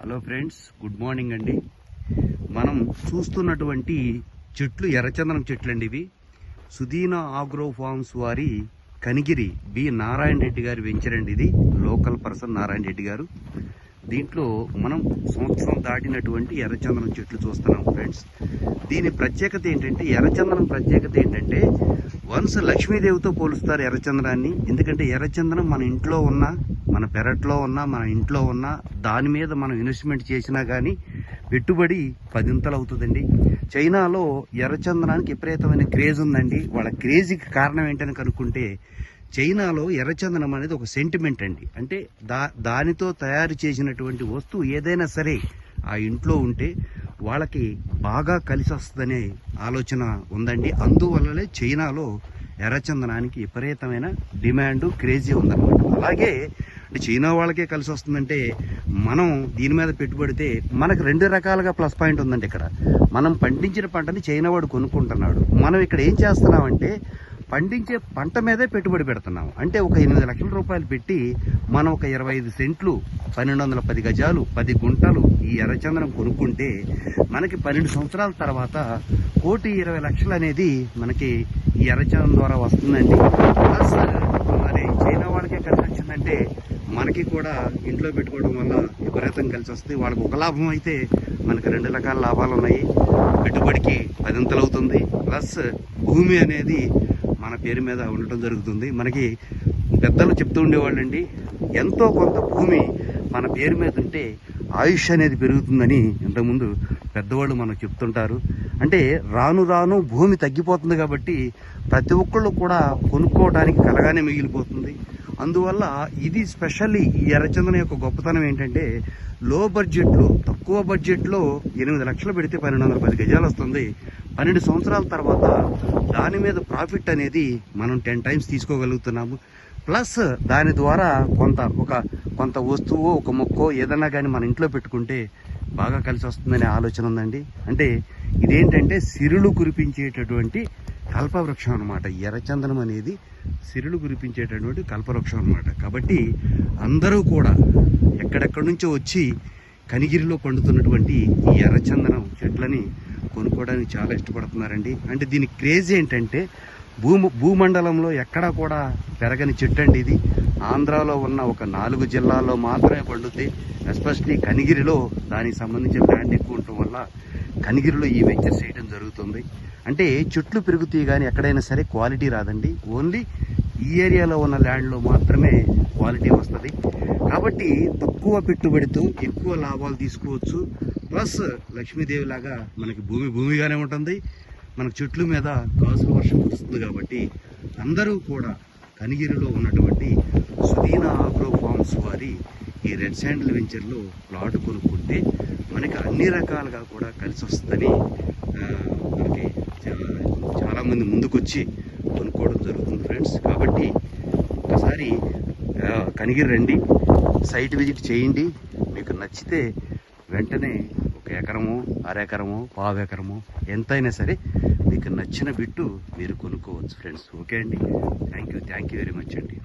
Hello friends, good morning అండి. మనం చూస్తున్నటువంటి చెట్లు ఎర్రచందనం చెట్లు అండి. ఇవి సుదీనా ఆగ్రో ఫార్మ్స్ వారి కనిగిరి బి నారాయణ రెడ్డి గారి వెంచర్ అండి. ఇది లోకల్ పర్సన్ నారాయణ రెడ్డి గారు. దీంట్లో మనం సంవత్సరం దాటినటువంటి ఎర్రచందనం చెట్లు చూస్తున్నాం ఫ్రెండ్స్. దీని ప్రత్యేకత ఏంటంటే, ఎర్రచందనం ప్రత్యేకత ఏంటంటే వన్స్ లక్ష్మీదేవితో పోలుస్తారు ఎర్రచందనాన్ని. ఎందుకంటే ఎర్రచందనం మన ఇంట్లో ఉన్న, మన పెరట్లో ఉన్న, మన ఇంట్లో ఉన్న దాని మీద మనం ఇన్వెస్ట్మెంట్ చేసినా కానీ పెట్టుబడి 10 అవుతుందండి. చైనాలో ఎర్రచందనానికి విపరీతమైన క్రేజ్ ఉందండి. వాళ్ళ క్రేజ్కి కారణం ఏంటని కనుక్కుంటే, చైనాలో ఎర్రచందనం అనేది ఒక సెంటిమెంట్ అండి. అంటే దానితో తయారు చేసినటువంటి వస్తువు ఏదైనా సరే ఆ ఇంట్లో ఉంటే వాళ్ళకి బాగా కలిసి వస్తుందనే ఆలోచన ఉందండి. అందువల్లనే చైనాలో ఎర్రచందనానికి విపరీతమైన డిమాండ్, క్రేజీ ఉందన్నమాట. అలాగే చైనా వాళ్ళకే కలిసి వస్తుందంటే మనం దీని మీద పెట్టుబడితే మనకు 2 రకాలుగా ప్లస్ పాయింట్ ఉందండి. ఇక్కడ మనం పండించిన పంటని చైనా వాడు కొనుక్కుంటున్నాడు. మనం ఇక్కడ ఏం చేస్తున్నామంటే పండించే పంట మీదే పెట్టుబడి పెడుతున్నాం. అంటే ఒక 8 లక్షల రూపాయలు పెట్టి మనం ఒక 25 సెంట్లు 1210 గజాలు 10 గుంటలు ఈ ఎర్రచందనం కొనుక్కుంటే మనకి 12 సంవత్సరాల తర్వాత 1,20,00,000 అనేది మనకి ఈ ఎర్రచందనం ద్వారా వస్తుందండి. ప్లస్ మరి చైనా వాళ్ళకే కలిసి వచ్చిందంటే మనకి కూడా ఇంట్లో పెట్టుకోవడం వల్ల విపరీతం కలిసి వస్తుంది. వాళ్ళకి ఒక లాభం అయితే మనకి 2 రకాల లాభాలు ఉన్నాయి. పెట్టుబడికి 10 అవుతుంది. ప్లస్ భూమి అనేది మన పేరు మీద ఉండటం జరుగుతుంది. మనకి పెద్దలు చెప్తూ ఉండేవాళ్ళండి, ఎంతో కొంత భూమి మన పేరు మీద ఉంటే ఆయుష్ అనేది పెరుగుతుందని ఇంతకుముందు పెద్దవాళ్ళు మనకు చెప్తుంటారు. అంటే రాను రాను భూమి తగ్గిపోతుంది కాబట్టి ప్రతి ఒక్కళ్ళు కూడా కొనుక్కోవడానికి కలగానే మిగిలిపోతుంది. అందువల్ల ఇది స్పెషల్లీ ఈ ఎర్రచందనం యొక్క గొప్పతనం ఏంటంటే, లో బడ్జెట్లో, తక్కువ బడ్జెట్లో 8 లక్షలు పెడితే 1210 గజాలు వస్తుంది. 12 సంవత్సరాల తర్వాత దాని మీద ప్రాఫిట్ అనేది మనం 10 టైమ్స్ తీసుకోగలుగుతున్నాము. ప్లస్ దాని ద్వారా కొంత వస్తువు, ఒక మొక్కో ఏదన్నా కానీ మన ఇంట్లో పెట్టుకుంటే బాగా కలిసి వస్తుందనే ఆలోచన ఉందండి. అంటే ఇదేంటంటే సిరులు కురిపించేటటువంటి కల్పవృక్షం అనమాట. ఎర్రచందనం అనేది సిరులు కురిపించేటటువంటి కల్పవృక్షం అనమాట. కాబట్టి అందరూ కూడా ఎక్కడెక్కడి నుంచో వచ్చి కనిగిరిలో పండుతున్నటువంటి ఈ ఎర్రచందనం చెట్లని కొనుక్కోవడానికి చాలా ఇష్టపడుతున్నారండి. అంటే దీని క్రేజ్ ఏంటంటే, భూమండలంలో ఎక్కడా కూడా పెరగని చెట్టు అండి ఇది. ఆంధ్రాలో ఉన్న ఒక 4 జిల్లాల్లో మాత్రమే పండుద్ది. ఎస్పెషలీ కనిగిరిలో దానికి సంబంధించిన ల్యాండ్ ఎక్కువ ఉండటం వల్ల కనిగిరిలో ఈ వెంచర్ చేయడం జరుగుతుంది. అంటే చెట్లు పెరుగుతాయి కానీ ఎక్కడైనా సరే క్వాలిటీ రాదండి. ఓన్లీ ఈ ఏరియాలో ఉన్న ల్యాండ్లో మాత్రమే క్వాలిటీ వస్తుంది. కాబట్టి తక్కువ పెట్టుబడితో ఎక్కువ లాభాలు తీసుకోవచ్చు. ప్లస్ లక్ష్మీదేవి లాగా మనకి భూమిగానే ఉంటుంది. మనకు చెట్ల మీద కాసుల వర్షం కురుస్తుంది. కాబట్టి అందరూ కూడా కనిగిరిలో ఉన్నటువంటి సుదీనా ఆగ్రో ఫార్మ్స్ వారి ఈ రెడ్ శాండిల్ వెంచర్లో ప్లాట్ కొనుక్కుంటే మనకి అన్ని రకాలుగా కూడా కలిసి వస్తుందని మనకి చాలామంది ముందుకొచ్చి కొనుక్కోవడం జరుగుతుంది ఫ్రెండ్స్. కాబట్టి ఒకసారి కనిగిరి రండి, సైట్ విజిట్ చేయండి. మీకు నచ్చితే వెంటనే 1 ఎకరమో, అరెకరమో, పావు ఎకరమో ఎంతైనా సరే మీకు నచ్చిన బిట్టు మీరు కొనుక్కోవచ్చు ఫ్రెండ్స్. ఓకే అండి, థ్యాంక్ యూ వెరీ మచ్ అండి.